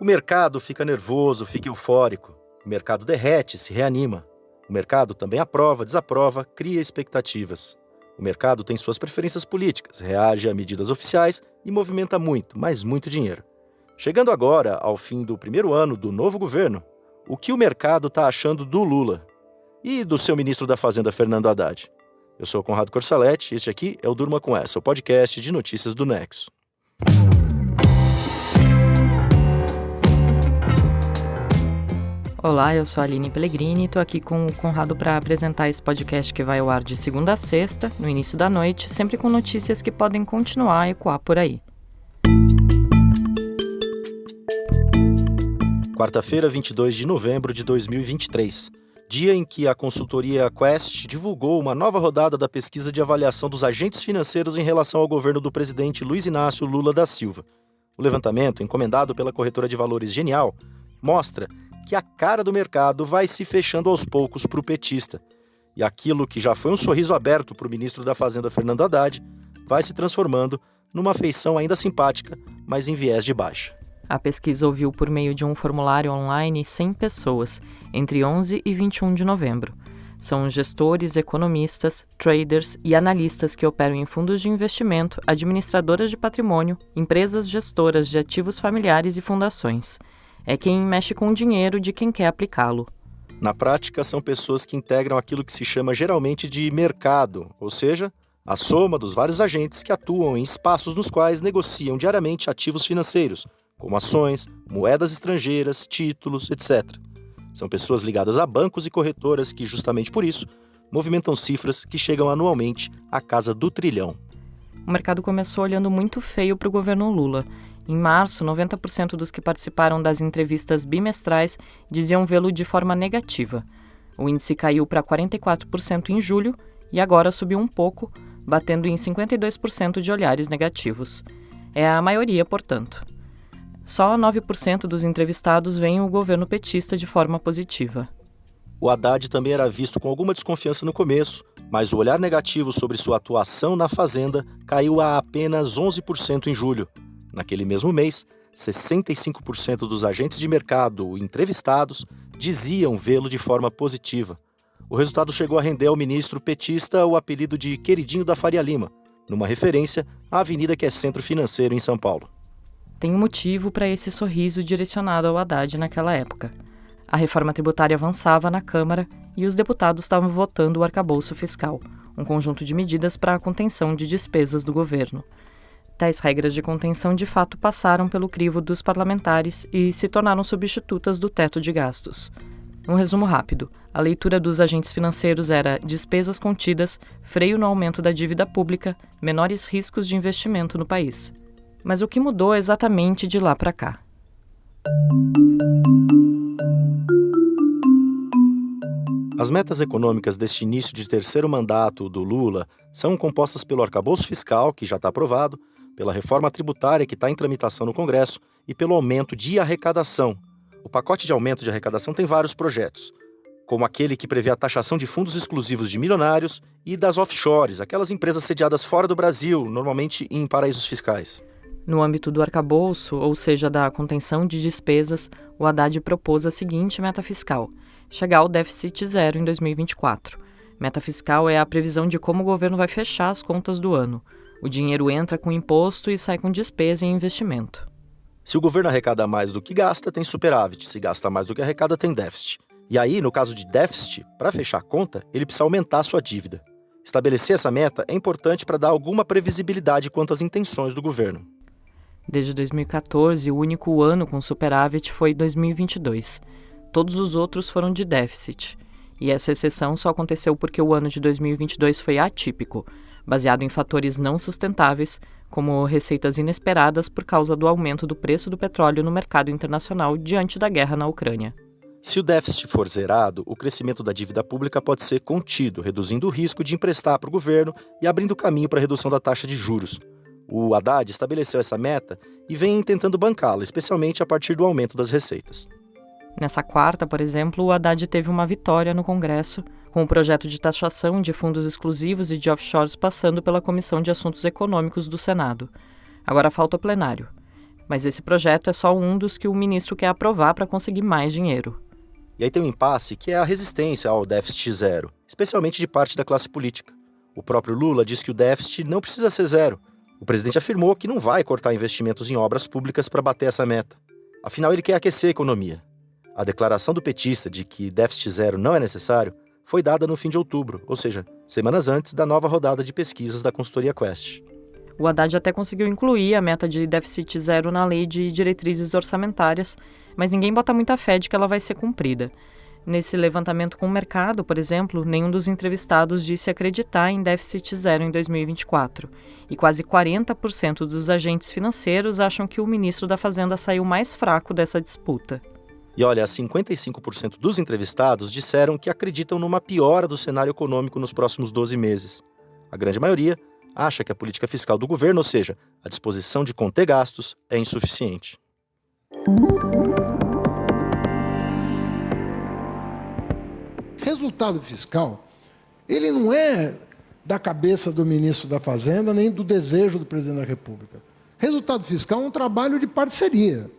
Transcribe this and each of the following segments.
O mercado fica nervoso, fica eufórico. O mercado derrete, se reanima. O mercado também aprova, desaprova, cria expectativas. O mercado tem suas preferências políticas, reage a medidas oficiais e movimenta muito, mas muito dinheiro. Chegando agora ao fim do primeiro ano do novo governo, o que o mercado está achando do Lula e do seu ministro da Fazenda, Fernando Haddad? Eu sou o Conrado Corsaletti e este aqui é o Durma Com Essa, o podcast de notícias do Nexo. Olá, eu sou a Aline Pellegrini e estou aqui com o Conrado para apresentar esse podcast que vai ao ar de segunda a sexta, no início da noite, sempre com notícias que podem continuar a ecoar por aí. Quarta-feira, 22 de novembro de 2023, dia em que a consultoria Quest divulgou uma nova rodada da pesquisa de avaliação dos agentes financeiros em relação ao governo do presidente Luiz Inácio Lula da Silva. O levantamento, encomendado pela corretora de valores Genial, mostra que a cara do mercado vai se fechando aos poucos para o petista. E aquilo que já foi um sorriso aberto para o ministro da Fazenda, Fernando Haddad, vai se transformando numa feição ainda simpática, mas em viés de baixa. A pesquisa ouviu por meio de um formulário online 100 pessoas, entre 11 e 21 de novembro. São gestores, economistas, traders e analistas que operam em fundos de investimento, administradoras de patrimônio, empresas gestoras de ativos familiares e fundações. É quem mexe com o dinheiro de quem quer aplicá-lo. Na prática, são pessoas que integram aquilo que se chama geralmente de mercado, ou seja, a soma dos vários agentes que atuam em espaços nos quais negociam diariamente ativos financeiros, como ações, moedas estrangeiras, títulos, etc. São pessoas ligadas a bancos e corretoras que, justamente por isso, movimentam cifras que chegam anualmente à casa do trilhão. O mercado começou olhando muito feio para o governo Lula. Em março, 90% dos que participaram das entrevistas bimestrais diziam vê-lo de forma negativa. O índice caiu para 44% em julho e agora subiu um pouco, batendo em 52% de olhares negativos. É a maioria, portanto. Só 9% dos entrevistados veem o governo petista de forma positiva. O Haddad também era visto com alguma desconfiança no começo, mas o olhar negativo sobre sua atuação na Fazenda caiu a apenas 11% em julho. Naquele mesmo mês, 65% dos agentes de mercado entrevistados diziam vê-lo de forma positiva. O resultado chegou a render ao ministro petista o apelido de Queridinho da Faria Lima, numa referência à avenida que é centro financeiro em São Paulo. Tem um motivo para esse sorriso direcionado ao Haddad naquela época. A reforma tributária avançava na Câmara e os deputados estavam votando o arcabouço fiscal, um conjunto de medidas para a contenção de despesas do governo. Tais regras de contenção de fato passaram pelo crivo dos parlamentares e se tornaram substitutas do teto de gastos. Um resumo rápido: a leitura dos agentes financeiros era despesas contidas, freio no aumento da dívida pública, menores riscos de investimento no país. Mas o que mudou exatamente de lá para cá? As metas econômicas deste início de terceiro mandato do Lula são compostas pelo arcabouço fiscal, que já está aprovado, pela reforma tributária que está em tramitação no Congresso e pelo aumento de arrecadação. O pacote de aumento de arrecadação tem vários projetos, como aquele que prevê a taxação de fundos exclusivos de milionários e das offshores, aquelas empresas sediadas fora do Brasil, normalmente em paraísos fiscais. No âmbito do arcabouço, ou seja, da contenção de despesas, o Haddad propôs a seguinte meta fiscal: chegar ao déficit zero em 2024. Meta fiscal é a previsão de como o governo vai fechar as contas do ano. O dinheiro entra com imposto e sai com despesa e investimento. Se o governo arrecada mais do que gasta, tem superávit. Se gasta mais do que arrecada, tem déficit. E aí, no caso de déficit, para fechar a conta, ele precisa aumentar a sua dívida. Estabelecer essa meta é importante para dar alguma previsibilidade quanto às intenções do governo. Desde 2014, o único ano com superávit foi 2022. Todos os outros foram de déficit. E essa exceção só aconteceu porque o ano de 2022 foi atípico, baseado em fatores não sustentáveis, como receitas inesperadas por causa do aumento do preço do petróleo no mercado internacional diante da guerra na Ucrânia. Se o déficit for zerado, o crescimento da dívida pública pode ser contido, reduzindo o risco de emprestar para o governo e abrindo caminho para a redução da taxa de juros. O Haddad estabeleceu essa meta e vem tentando bancá-la, especialmente a partir do aumento das receitas. Nessa quarta, por exemplo, o Haddad teve uma vitória no Congresso, com o projeto de taxação de fundos exclusivos e de offshores passando pela Comissão de Assuntos Econômicos do Senado. Agora falta o plenário. Mas esse projeto é só um dos que o ministro quer aprovar para conseguir mais dinheiro. E aí tem um impasse que é a resistência ao déficit zero, especialmente de parte da classe política. O próprio Lula diz que o déficit não precisa ser zero. O presidente afirmou que não vai cortar investimentos em obras públicas para bater essa meta. Afinal, ele quer aquecer a economia. A declaração do petista de que déficit zero não é necessário foi dada no fim de outubro, ou seja, semanas antes da nova rodada de pesquisas da consultoria Quest. O Haddad até conseguiu incluir a meta de déficit zero na lei de diretrizes orçamentárias, mas ninguém bota muita fé de que ela vai ser cumprida. Nesse levantamento com o mercado, por exemplo, nenhum dos entrevistados disse acreditar em déficit zero em 2024. E quase 40% dos agentes financeiros acham que o ministro da Fazenda saiu mais fraco dessa disputa. E olha, 55% dos entrevistados disseram que acreditam numa piora do cenário econômico nos próximos 12 meses. A grande maioria acha que a política fiscal do governo, ou seja, a disposição de conter gastos, é insuficiente. Resultado fiscal, ele não é da cabeça do ministro da Fazenda, nem do desejo do presidente da República. Resultado fiscal é um trabalho de parceria.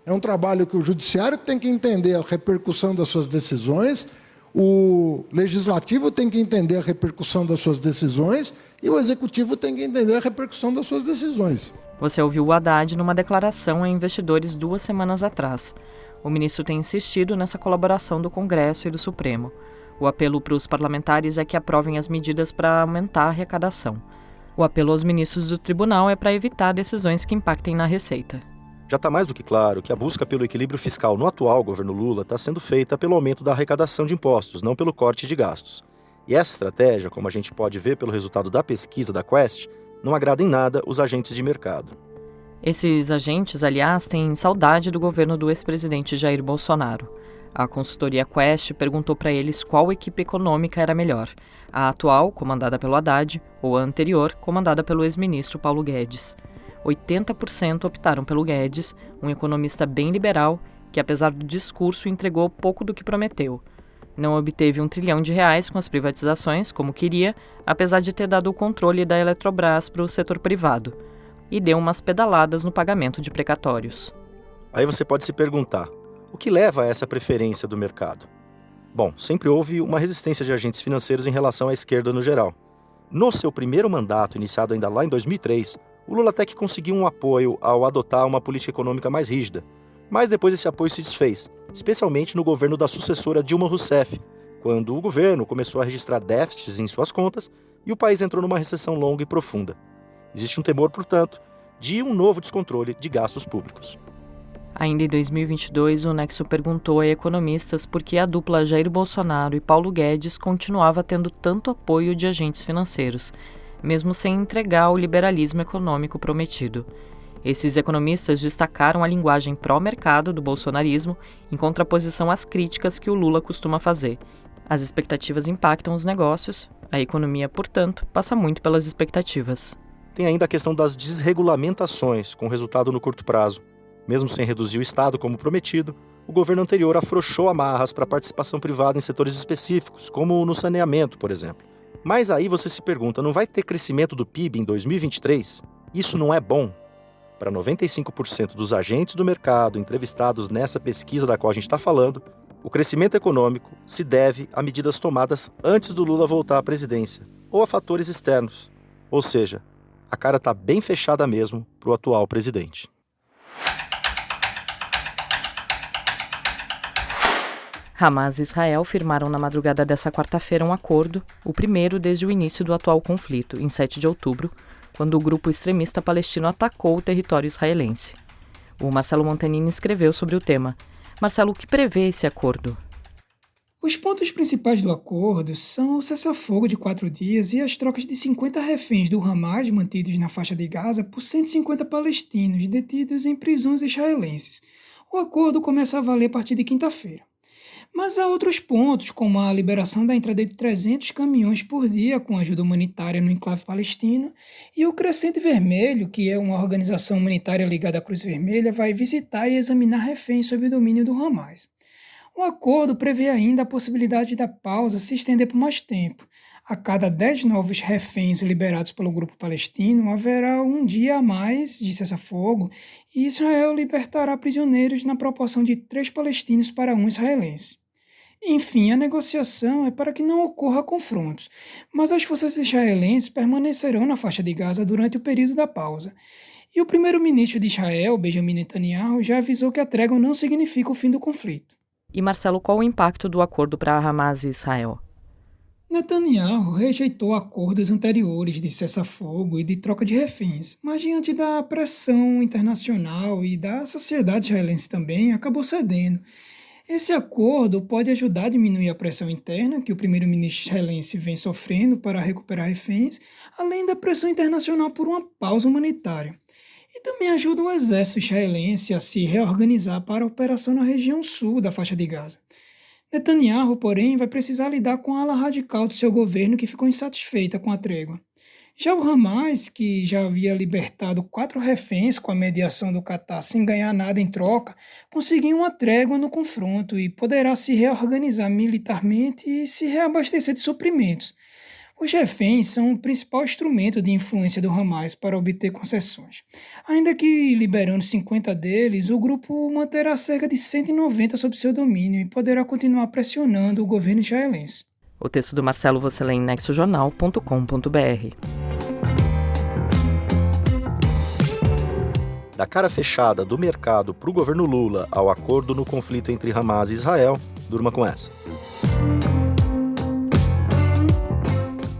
É um trabalho que o judiciário tem que entender a repercussão das suas decisões, o legislativo tem que entender a repercussão das suas decisões e o executivo tem que entender a repercussão das suas decisões. Você ouviu o Haddad numa declaração a investidores 2 semanas atrás. O ministro tem insistido nessa colaboração do Congresso e do Supremo. O apelo para os parlamentares é que aprovem as medidas para aumentar a arrecadação. O apelo aos ministros do tribunal é para evitar decisões que impactem na receita. Já está mais do que claro que a busca pelo equilíbrio fiscal no atual governo Lula está sendo feita pelo aumento da arrecadação de impostos, não pelo corte de gastos. E essa estratégia, como a gente pode ver pelo resultado da pesquisa da Quest, não agrada em nada os agentes de mercado. Esses agentes, aliás, têm saudade do governo do ex-presidente Jair Bolsonaro. A consultoria Quest perguntou para eles qual equipe econômica era melhor, a atual, comandada pelo Haddad, ou a anterior, comandada pelo ex-ministro Paulo Guedes. 80% optaram pelo Guedes, um economista bem liberal que, apesar do discurso, entregou pouco do que prometeu. Não obteve R$1 trilhão com as privatizações, como queria, apesar de ter dado o controle da Eletrobras para o setor privado, e deu umas pedaladas no pagamento de precatórios. Aí você pode se perguntar, o que leva a essa preferência do mercado? Bom, sempre houve uma resistência de agentes financeiros em relação à esquerda no geral. No seu primeiro mandato, iniciado ainda lá em 2003, o Lula até que conseguiu um apoio ao adotar uma política econômica mais rígida. Mas depois esse apoio se desfez, especialmente no governo da sucessora Dilma Rousseff, quando o governo começou a registrar déficits em suas contas e o país entrou numa recessão longa e profunda. Existe um temor, portanto, de um novo descontrole de gastos públicos. Ainda em 2022, o Nexo perguntou a economistas por que a dupla Jair Bolsonaro e Paulo Guedes continuava tendo tanto apoio de agentes financeiros, mesmo sem entregar o liberalismo econômico prometido. Esses economistas destacaram a linguagem pró-mercado do bolsonarismo em contraposição às críticas que o Lula costuma fazer. As expectativas impactam os negócios, a economia, portanto, passa muito pelas expectativas. Tem ainda a questão das desregulamentações, com resultado no curto prazo. Mesmo sem reduzir o Estado como prometido, o governo anterior afrouxou amarras para a participação privada em setores específicos, como no saneamento, por exemplo. Mas aí você se pergunta, não vai ter crescimento do PIB em 2023? Isso não é bom? Para 95% dos agentes do mercado entrevistados nessa pesquisa da qual a gente está falando, o crescimento econômico se deve a medidas tomadas antes do Lula voltar à presidência, ou a fatores externos. Ou seja, a cara está bem fechada mesmo para o atual presidente. Hamas e Israel firmaram na madrugada dessa quarta-feira um acordo, o primeiro desde o início do atual conflito, em 7 de outubro, quando o grupo extremista palestino atacou o território israelense. O Marcelo Montanini escreveu sobre o tema. Marcelo, o que prevê esse acordo? Os pontos principais do acordo são o cessar-fogo de 4 dias e as trocas de 50 reféns do Hamas mantidos na faixa de Gaza por 150 palestinos detidos em prisões israelenses. O acordo começa a valer a partir de quinta-feira. Mas há outros pontos, como a liberação da entrada de 300 caminhões por dia com ajuda humanitária no enclave palestino, e o Crescente Vermelho, que é uma organização humanitária ligada à Cruz Vermelha, vai visitar e examinar reféns sob o domínio do Hamas. O acordo prevê ainda a possibilidade da pausa se estender por mais tempo, A cada 10 novos reféns liberados pelo grupo palestino, haverá um dia a mais de cessar-fogo e Israel libertará prisioneiros na proporção de 3 palestinos para 1 israelense. Enfim, a negociação é para que não ocorra confrontos, mas as forças israelenses permanecerão na faixa de Gaza durante o período da pausa. E o primeiro-ministro de Israel, Benjamin Netanyahu, já avisou que a trégua não significa o fim do conflito. E, Marcelo, qual o impacto do acordo para Hamas e Israel? Netanyahu rejeitou acordos anteriores de cessar-fogo e de troca de reféns, mas diante da pressão internacional e da sociedade israelense também, acabou cedendo. Esse acordo pode ajudar a diminuir a pressão interna que o primeiro-ministro israelense vem sofrendo para recuperar reféns, além da pressão internacional por uma pausa humanitária. E também ajuda o exército israelense a se reorganizar para a operação na região sul da faixa de Gaza. Netanyahu, porém, vai precisar lidar com a ala radical do seu governo que ficou insatisfeita com a trégua. Já o Hamas, que já havia libertado 4 reféns com a mediação do Catar sem ganhar nada em troca, conseguiu uma trégua no confronto e poderá se reorganizar militarmente e se reabastecer de suprimentos. Os reféns são o principal instrumento de influência do Hamas para obter concessões. Ainda que liberando 50 deles, o grupo manterá cerca de 190 sob seu domínio e poderá continuar pressionando o governo israelense. O texto do Marcelo você lê em nexojornal.com.br. Da cara fechada do mercado para o governo Lula ao acordo no conflito entre Hamas e Israel, durma com essa.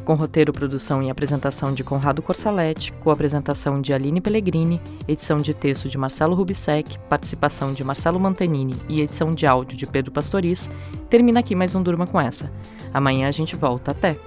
Com roteiro, produção e apresentação de Conrado Corsaletti, co-apresentação de Aline Pellegrini, edição de texto de Marcelo Rubissec, participação de Marcelo Mantanini e edição de áudio de Pedro Pastoriz, termina aqui mais um Durma com essa. Amanhã a gente volta. Até!